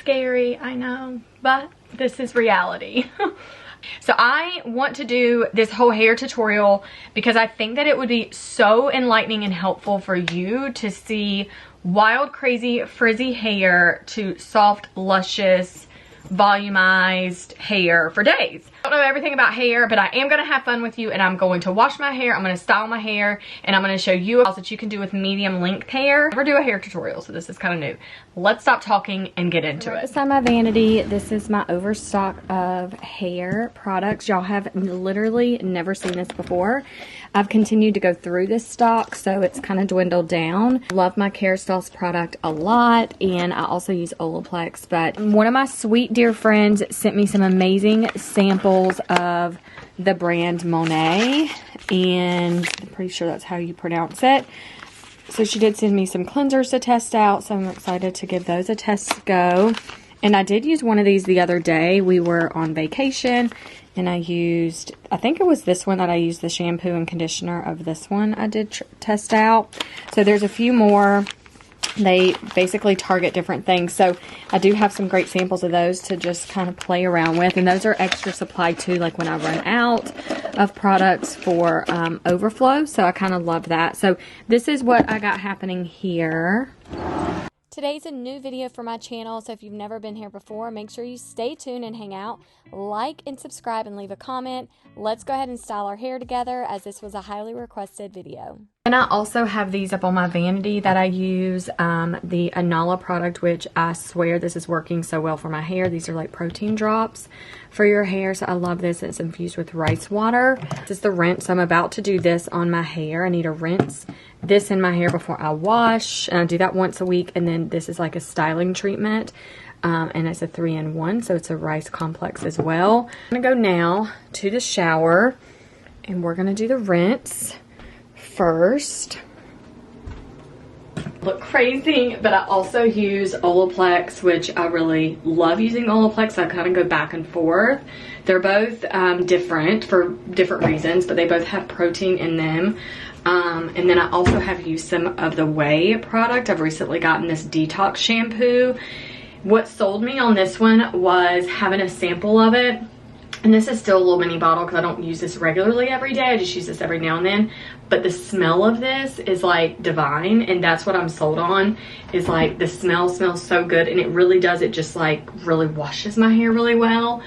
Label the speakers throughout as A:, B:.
A: scary, I know, but this is reality. So I want to do this whole hair tutorial because I think that it would be so enlightening and helpful for you to see wild, crazy, frizzy hair to soft, luscious, volumized hair for days. I don't know everything about hair, but I am going to have fun with you, and I'm going to wash my hair, I'm going to style my hair, and I'm going to show you what that you can do with medium length hair. I never do a hair tutorial, so this is kind of new. Let's stop talking and get into it. This is my vanity. This is my overstock of hair products. Y'all have literally never seen this before. I've continued to go through this stock, so it's kind of dwindled down. Love my Kerastase product a lot, and I also use Olaplex, but one of my sweet dear friends sent me some amazing samples of the brand Monet, and I'm pretty sure that's how you pronounce it. So she did send me some cleansers to test out, so I'm excited to give those a test go. And I did use one of these the other day. We were on vacation, and I used, I think it was this one that I used the shampoo and conditioner of this one I did test out. So there's a few more. They basically target different things. So I do have some great samples of those to just kind of play around with. And those are extra supply too, like when I run out of products for overflow. So I kind of love that. So this is what I got happening here. Today's a new video for my channel, so if you've never been here before, make sure you stay tuned and hang out. Like and subscribe and leave a comment. Let's go ahead and style our hair together, as this was a highly requested video. And I also have these up on my vanity that I use, the Anala product, which I swear this is working so well for my hair. These are like protein drops for your hair, so I love this. It's infused with rice water. This is the rinse. So I'm about to do this on my hair. I need to rinse this in my hair before I wash, and I do that once a week. And then this is like a styling treatment, and it's a 3-in-1, so it's a rice complex as well. I'm gonna go now to the shower, and we're gonna do the rinse first. Look crazy, but I also use Olaplex, which I really love using Olaplex. I kind of go back and forth. They're both different for different reasons, but they both have protein in them. And then I also have used some of the Way product. I've recently gotten this detox shampoo. What sold me on this one was having a sample of it. And this is still a little mini bottle because I don't use this regularly every day. I just use this every now and then. But the smell of this is like divine, and that's what I'm sold on, is like the smell smells so good, and it really does. It just like really washes my hair really well.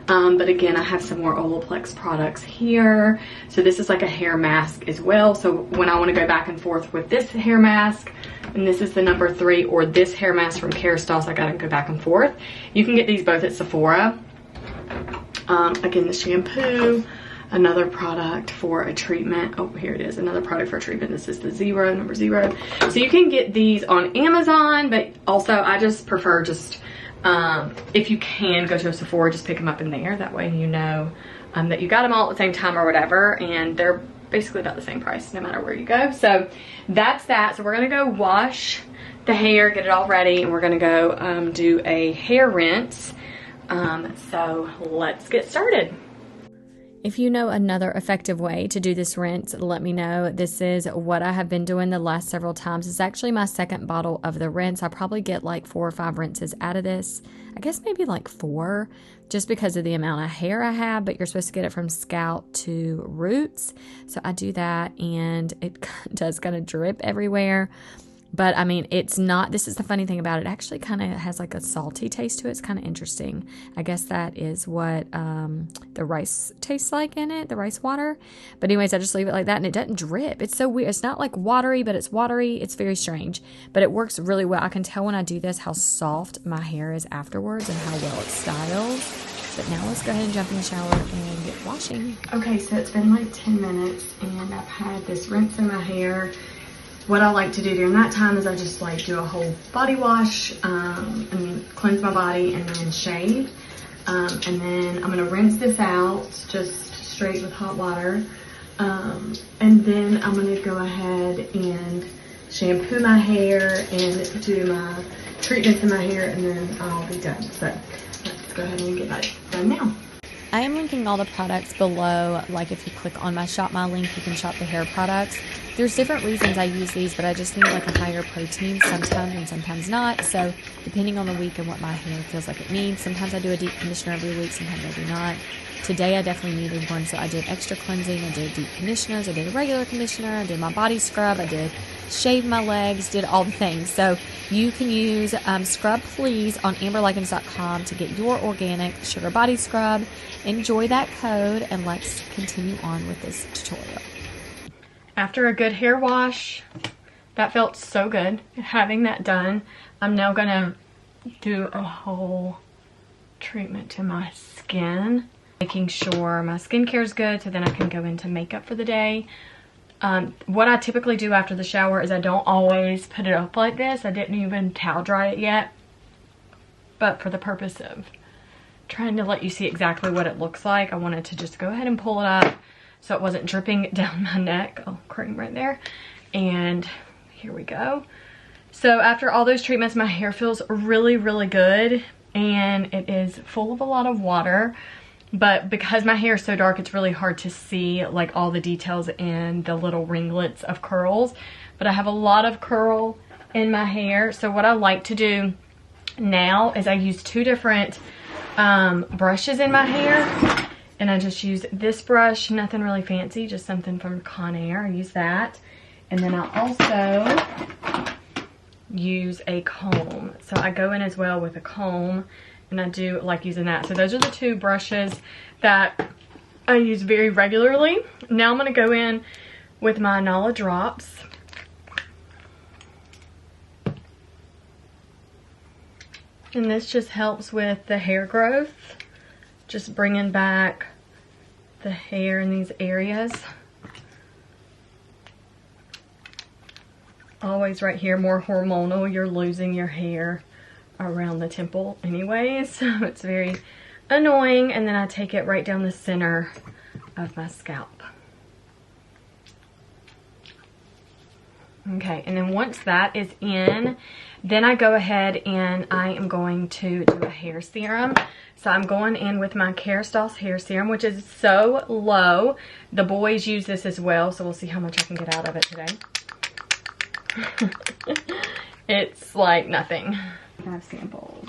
A: But again, I have some more Olaplex products here. So this is like a hair mask as well. So when I want to go back and forth with this hair mask, and this is the number 3, or this hair mask from Kerastase, I gotta go back and forth. You can get these both at Sephora. Again, the shampoo, another product for a treatment. Oh, here it is, another product for a treatment. This is the number 0. So you can get these on Amazon, but also I just prefer just, if you can go to a Sephora, just pick them up in there. That way you know that you got them all at the same time or whatever, and they're basically about the same price no matter where you go. So that's that. So we're gonna go wash the hair, get it all ready, and we're gonna go do a hair rinse. So let's get started. If you know another effective way to do this rinse, let me know. This is what I have been doing the last several times. It's actually my second bottle of the rinse. I probably get like 4 or 5 rinses out of this. I guess maybe like 4, just because of the amount of hair I have, but you're supposed to get it from scalp to roots. So I do that, and it does kind of drip everywhere. But I mean, it's not, this is the funny thing about it, actually kind of has like a salty taste to it. It's kind of interesting. I guess that is what the rice tastes like in it, the rice water. But anyways, I just leave it like that, and it doesn't drip. It's so weird. It's not like watery, but it's watery. It's very strange, but it works really well. I can tell when I do this how soft my hair is afterwards and how well it styles. But now let's go ahead and jump in the shower and get washing. Okay, so it's been like 10 minutes, and I've had this rinse in my hair. What I like to do during that time is I just like do a whole body wash, and cleanse my body, and then shave. And then I'm gonna rinse this out just straight with hot water. And then I'm gonna go ahead and shampoo my hair and do my treatments in my hair, and then I'll be done. So let's go ahead and get that done now. I am linking all the products below. Like if you click on my shop my link, you can shop the hair products.
B: There's different reasons I use these, but I just need like a higher protein sometimes and sometimes not. So depending on the week and what my hair feels like it needs, sometimes I do a deep conditioner every week, sometimes I do not. Today I definitely needed one, so I did extra cleansing, I did deep conditioners, I did a regular conditioner, I did my body scrub, I did shave my legs, did all the things. So you can use Scrub Please on amberlykins.com to get your organic sugar body scrub. Enjoy that code, and let's continue on with this tutorial.
A: After a good hair wash, that felt so good. Having that done, I'm now gonna do a whole treatment to my skin, making sure my skincare is good so then I can go into makeup for the day. What I typically do after the shower is I don't always put it up like this. I didn't even towel dry it yet, but for the purpose of trying to let you see exactly what it looks like, I wanted to just go ahead and pull it up so it wasn't dripping down my neck. Oh, cream right there. And here we go. So after all those treatments, my hair feels really, really good, and it is full of a lot of water. But because my hair is so dark, it's really hard to see like all the details and the little ringlets of curls. But I have a lot of curl in my hair. So what I like to do now is I use two different brushes in my hair. And I just use this brush, nothing really fancy, just something from Conair. I use that. And then I also use a comb. So I go in as well with a comb. And I do like using that. So those are the two brushes that I use very regularly. Now I'm going to go in with my Nala drops. And this just helps with the hair growth. Just bringing back the hair in these areas. Always right here, more hormonal. You're losing your hair around the temple anyways, so it's very annoying. And then I take it right down the center of my scalp. Okay, and then once that is in, then I go ahead and I am going to do a hair serum. So I'm going in with my Kerastase hair serum, which is so low. The boys use this as well, so we'll see how much I can get out of it today. It's like nothing. I have samples.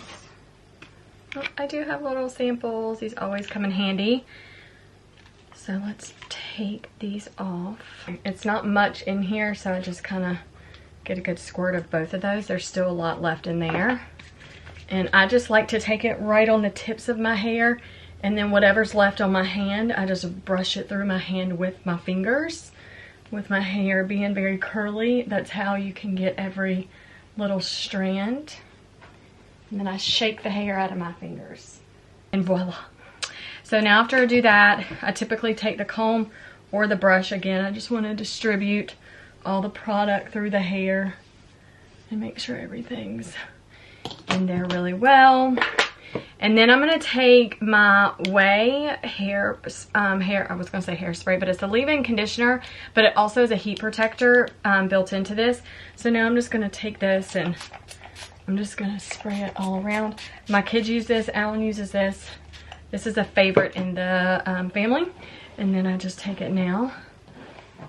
A: Oh, I do have little samples. These always come in handy. So let's take these off. It's not much in here, so I just kind of get a good squirt of both of those. There's still a lot left in there. And I just like to take it right on the tips of my hair, and then whatever's left on my hand, I just brush it through my hand with my fingers. With my hair being very curly, that's how you can get every little strand. And then I shake the hair out of my fingers. And voila. So now after I do that, I typically take the comb or the brush again. I just want to distribute all the product through the hair and make sure everything's in there really well. And then I'm going to take my Way hair, I was going to say hairspray, but it's a leave-in conditioner, but it also is a heat protector built into this. So now I'm just going to take this and I'm just going to spray it all around. My kids use this, Alan uses this. This is a favorite in the family. And then I just take it now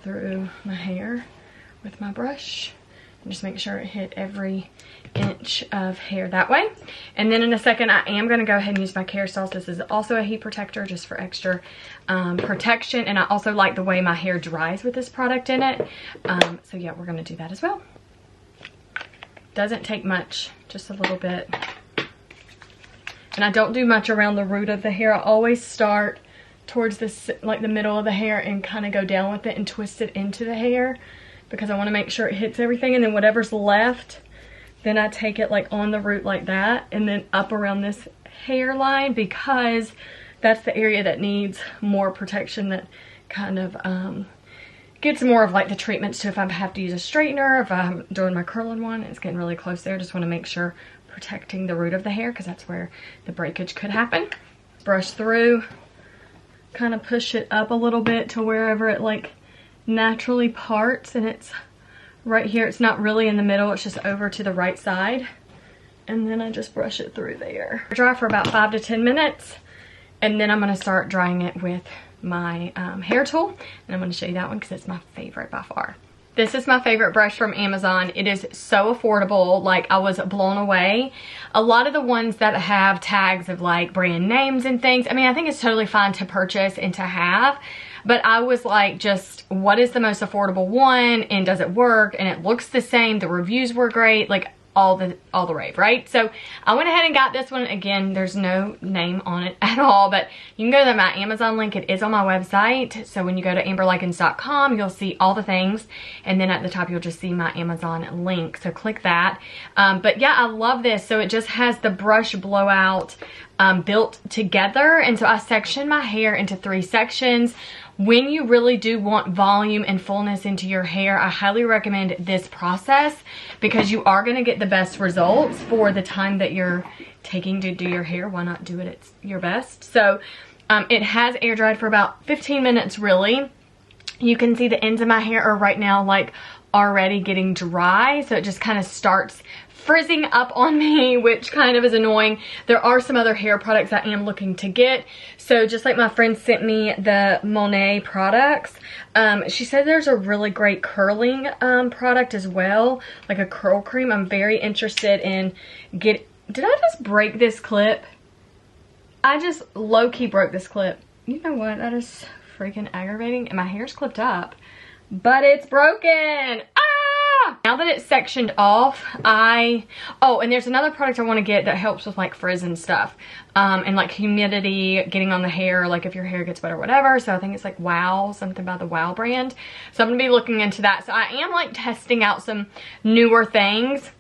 A: through my hair with my brush. And just make sure it hit every inch of hair that way. And then in a second, I am going to go ahead and use my Kerastase. This is also a heat protector just for extra protection. And I also like the way my hair dries with this product in it. So yeah, we're going to do that as well. Doesn't take much, just a little bit. And I don't do much around the root of the hair. I always start towards this, like the middle of the hair, and kind of go down with it and twist it into the hair, because I want to make sure it hits everything. And then whatever's left, then I take it like on the root like that, and then up around this hairline, because that's the area that needs more protection, that kind of gets more of like the treatments to if I have to use a straightener, if I'm doing my curling one, it's getting really close there. Just want to make sure protecting the root of the hair, because that's where the breakage could happen. Brush through, kind of push it up a little bit to wherever it like naturally parts, and it's right here. It's not really in the middle, it's just over to the right side. And then I just brush it through there. Dry for about 5 to 10 minutes, and then I'm going to start drying it with my hair tool, and I'm going to show you that one because it's my favorite by far. This is my favorite brush from Amazon. It is so affordable. Like, I was blown away. A lot of the ones that have tags of like brand names and things, I mean, I think it's totally fine to purchase and to have, but I was like, just what is the most affordable one, and does it work, and it looks the same, the reviews were great, like all the rave, right? So I went ahead and got this one. Again, there's no name on it at all, but you can go to my Amazon link. It is on my website. So when you go to amberlykins.com, you'll see all the things, and then at the top you'll just see my Amazon link. So click that. But yeah, I love this. So it just has the brush blowout built together, and so I sectioned my hair into 3 sections. When you really do want volume and fullness into your hair, I highly recommend this process, because you are going to get the best results for the time that you're taking to do your hair. Why not do it at your best? So it has air dried for about 15 minutes really. You can see the ends of my hair are right now like already getting dry, so it just kind of starts frizzing up on me, which kind of is annoying. There are some other hair products I am looking to get. So just like my friend sent me the Monet products, she said there's a really great curling product as well, like a curl cream. I'm very interested in did I just break this clip? I just low-key broke this clip. You know what? That is freaking aggravating. And my hair's clipped up, but it's broken. Now that it's sectioned off, oh, and there's another product I want to get that helps with like frizz and stuff, and like humidity getting on the hair, like if your hair gets wet or whatever. So I think it's like Wow, something by the Wow brand. So I'm gonna be looking into that. So I am like testing out some newer things,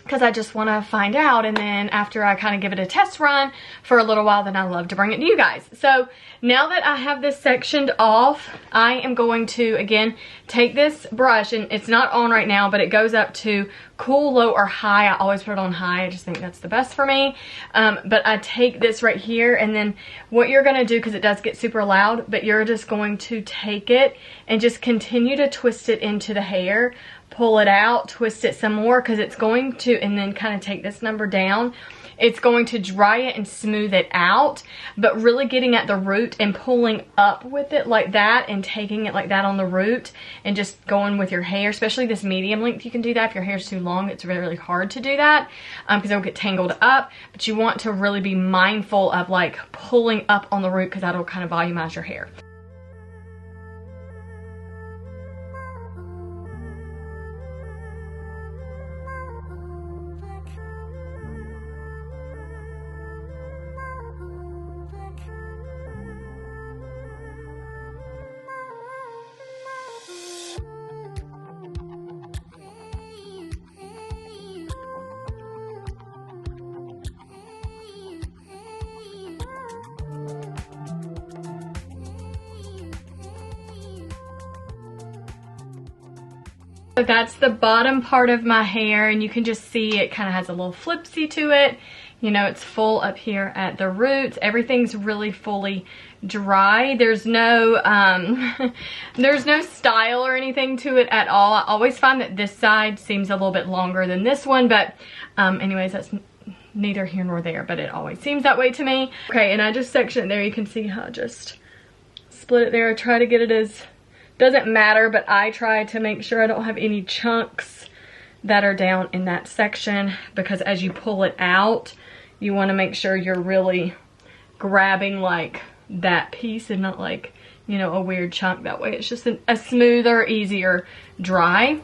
A: because I just want to find out, and then after I kind of give it a test run for a little while, then I love to bring it to you guys. So now that I have this sectioned off, I am going to, again, take this brush, and it's not on right now, but it goes up to cool, low, or high. I always put it on high. I just think that's the best for me. But I take this right here, and then what you're going to do, because it does get super loud, but you're just going to take it and just continue to twist it into the hair. Pull it out, twist it some more, because it's going to, and then kind of take this number down. It's going to dry it and smooth it out, but really getting at the root and pulling up with it like that, and taking it like that on the root, and just going with your hair, especially this medium length. You can do that. If your hair's too long, it's really, really hard to do that, because it'll get tangled up. But you want to really be mindful of like pulling up on the root, because that'll kind of volumize your hair. So that's the bottom part of my hair, and you can just see it kind of has a little flipsy to it. You know, it's full up here at the roots. Everything's really fully dry. There's no there's no style or anything to it at all. I always find that this side seems a little bit longer than this one, but anyways, that's neither here nor there, but it always seems that way to me. Okay, and I just sectioned it there. You can see how I just split it there. I try to get it as, doesn't matter, but I try to make sure I don't have any chunks that are down in that section, because as you pull it out, you want to make sure you're really grabbing like that piece and not like, you know, a weird chunk. That way it's just a smoother, easier dry.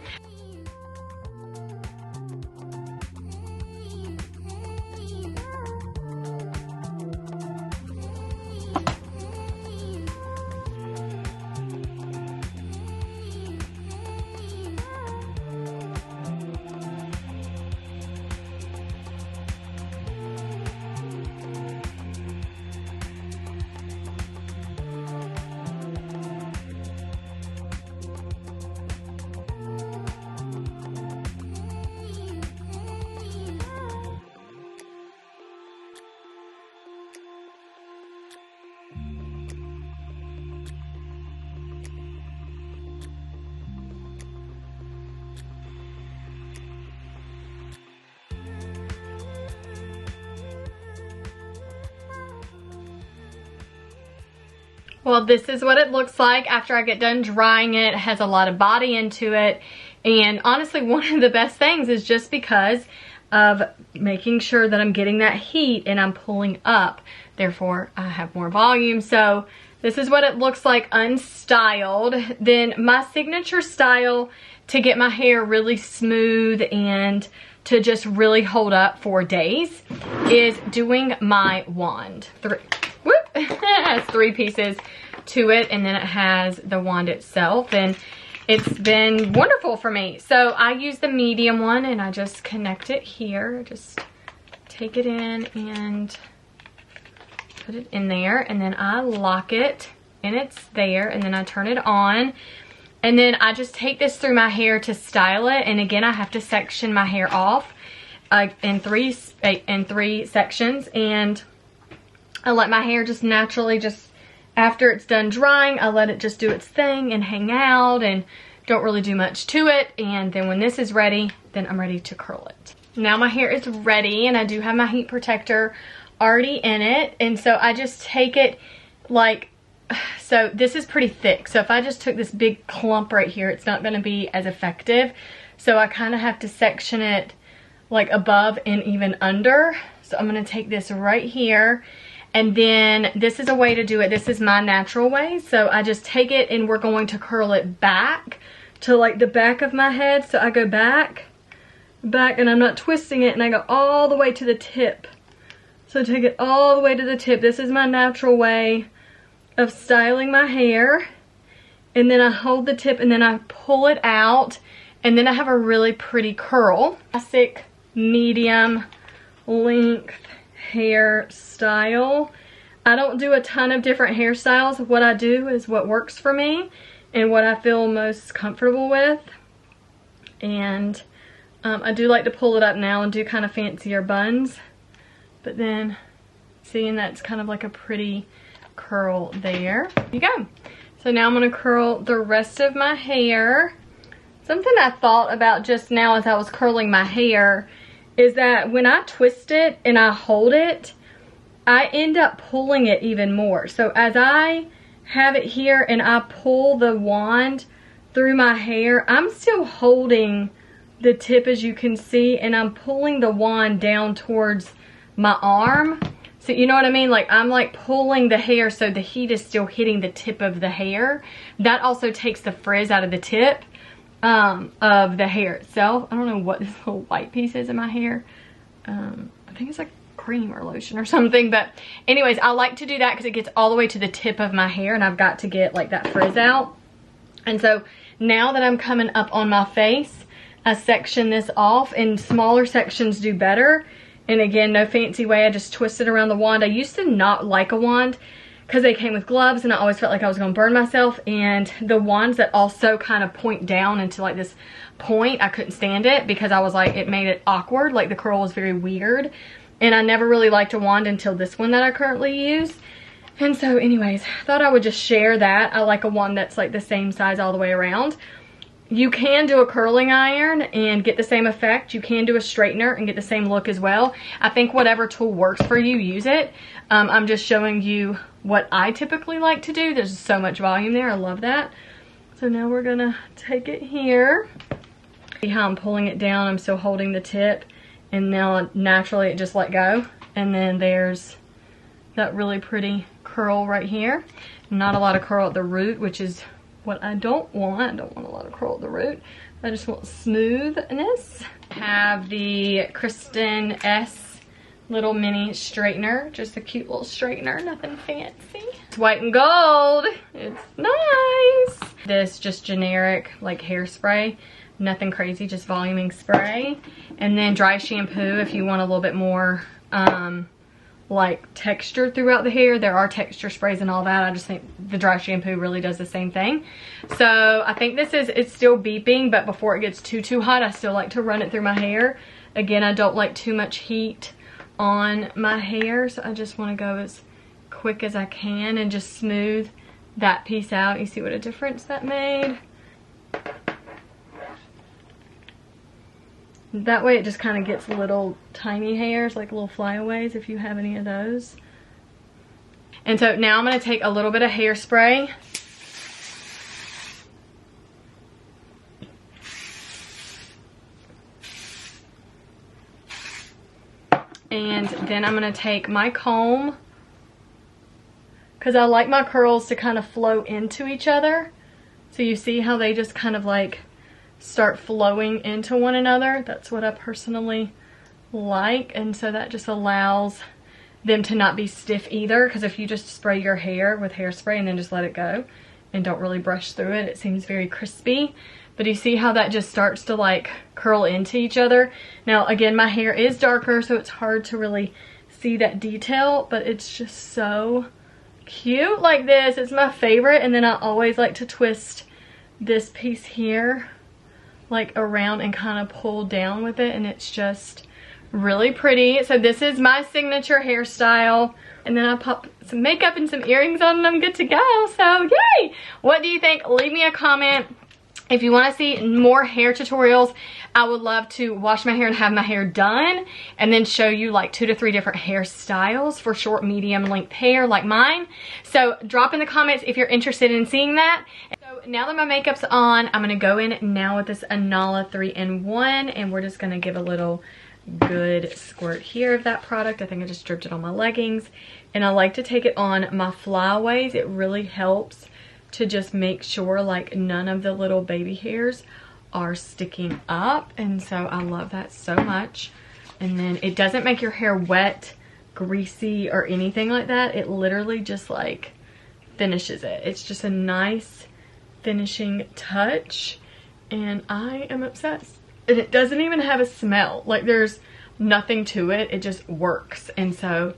A: Well, this is what it looks like after I get done drying it. It has a lot of body into it. And honestly, one of the best things is just because of making sure that I'm getting that heat and I'm pulling up. Therefore, I have more volume. So this is what it looks like unstyled. Then my signature style to get my hair really smooth and to just really hold up for days is doing my wand. It has 3 pieces to it, and then it has the wand itself, and it's been wonderful for me. So I use the medium one, and I just connect it here. Just take it in and put it in there, and then I lock it, and it's there, and then I turn it on. And then I just take this through my hair to style it. And again, I have to section my hair off in three sections. And I let my hair just naturally, just after it's done drying, I let it just do its thing and hang out and don't really do much to it. And then when this is ready, then I'm ready to curl it. Now my hair is ready, and I do have my heat protector already in it. And so I just take it like, so this is pretty thick. So if I just took this big clump right here, it's not going to be as effective. So I kind of have to section it like above and even under. So I'm going to take this right here. And then this is a way to do it. This is my natural way. So I just take it and we're going to curl it back to like the back of my head. So I go back, and I'm not twisting it, and I go all the way to the tip. So take it all the way to the tip. This is my natural way of styling my hair. And then I hold the tip and then I pull it out, and then I have a really pretty curl. Classic medium length hairstyle. I don't do a ton of different hairstyles. What I do is what works for me and what I feel most comfortable with. And I do like to pull it up now and do kind of fancier buns. But then, seeing that's kind of like a pretty curl there. There you go. So now I'm going to curl the rest of my hair. Something I thought about just now as I was curling my hair is that when I twist it and I hold it, I end up pulling it even more. So as I have it here and I pull the wand through my hair, I'm still holding the tip, as you can see, and I'm pulling the wand down towards my arm. So you know what I mean? Like I'm like pulling the hair so the heat is still hitting the tip of the hair. That also takes the frizz out of the tip of the hair itself. I don't know what this little white piece is in my hair. I think it's like cream or lotion or something. But anyways, I like to do that because it gets all the way to the tip of my hair, and I've got to get like that frizz out. And so now that I'm coming up on my face, I section this off, and smaller sections do better. And again, no fancy way, I just twist it around the wand. I used to not like a wand because they came with gloves, and I always felt like I was going to burn myself. And the wands that also kind of point down into like this point, I couldn't stand it because I was like, it made it awkward. Like the curl was very weird. And I never really liked a wand until this one that I currently use. And so anyways, I thought I would just share that. I like a wand that's like the same size all the way around. You can do a curling iron and get the same effect. You can do a straightener and get the same look as well. I think whatever tool works for you, use it. I'm just showing you what I typically like to do. There's so much volume there. I love that. So now we're gonna take it here. See how I'm pulling it down? I'm still holding the tip, and now naturally it just let go. And then there's that really pretty curl right here. Not a lot of curl at the root, which is what I don't want. I don't want a lot of curl at the root. I just want smoothness. I have the Kristen S little mini straightener. Just a cute little straightener, nothing fancy. It's white and gold. It's nice. This just generic like hairspray. Nothing crazy, just voluming spray. And then dry shampoo if you want a little bit more like texture throughout the hair. There are texture sprays and all that. I just think the dry shampoo really does the same thing. So I think it's still beeping, but before it gets too hot, I still like to run it through my hair. Again, I don't like too much heat on my hair, so I just want to go as quick as I can and just smooth that piece out. You see what a difference that made? That way it just kind of gets little tiny hairs, like little flyaways if you have any of those. And so now I'm going to take a little bit of hairspray. And then I'm going to take my comb, because I like my curls to kind of flow into each other. So you see how they just kind of like start flowing into one another. That's what I personally like. And so that just allows them to not be stiff either, because if you just spray your hair with hairspray and then just let it go and don't really brush through it, it seems very crispy. But you see how that just starts to like curl into each other. Now again, my hair is darker, so it's hard to really see that detail, but it's just so cute like this. It's my favorite. And then I always like to twist this piece here like around and kind of pull down with it, and it's just really pretty. So this is my signature hairstyle, and then I pop some makeup and some earrings on and I'm good to go. So yay! What do you think? Leave me a comment. If you want to see more hair tutorials, I would love to wash my hair and have my hair done and then show you like 2 to 3 different hairstyles for short, medium length hair like mine. So drop in the comments if you're interested in seeing that. So now that my makeup's on, I'm going to go in now with this Anala 3-in-1, and we're just going to give a little good squirt here of that product. I think I just dripped it on my leggings, and I like to take it on my flyaways. It really helps to just make sure like none of the little baby hairs are sticking up, and so I love that so much. And then it doesn't make your hair wet, greasy, or anything like that. It literally just like finishes it. It's just a nice finishing touch, and I am obsessed. And it doesn't even have a smell. Like there's nothing to it. It just works. And so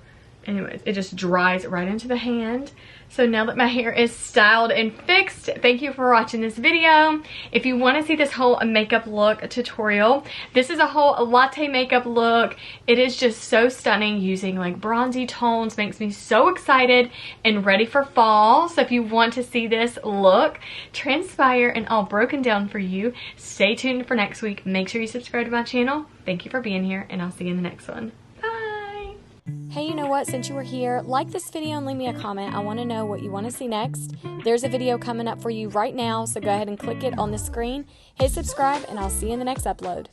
A: anyways, it just dries right into the hand. So now that my hair is styled and fixed, thank you for watching this video. If you want to see this whole makeup look tutorial, this is a whole latte makeup look. It is just so stunning, using like bronzy tones. Makes me so excited and ready for fall. So if you want to see this look transpire and all broken down for you, stay tuned for next week. Make sure you subscribe to my channel. Thank you for being here, and I'll see you in the next one.
B: Hey, you know what? Since you were here, like this video and leave me a comment. I want to know what you want to see next. There's a video coming up for you right now, so go ahead and click it on the screen. Hit subscribe, and I'll see you in the next upload.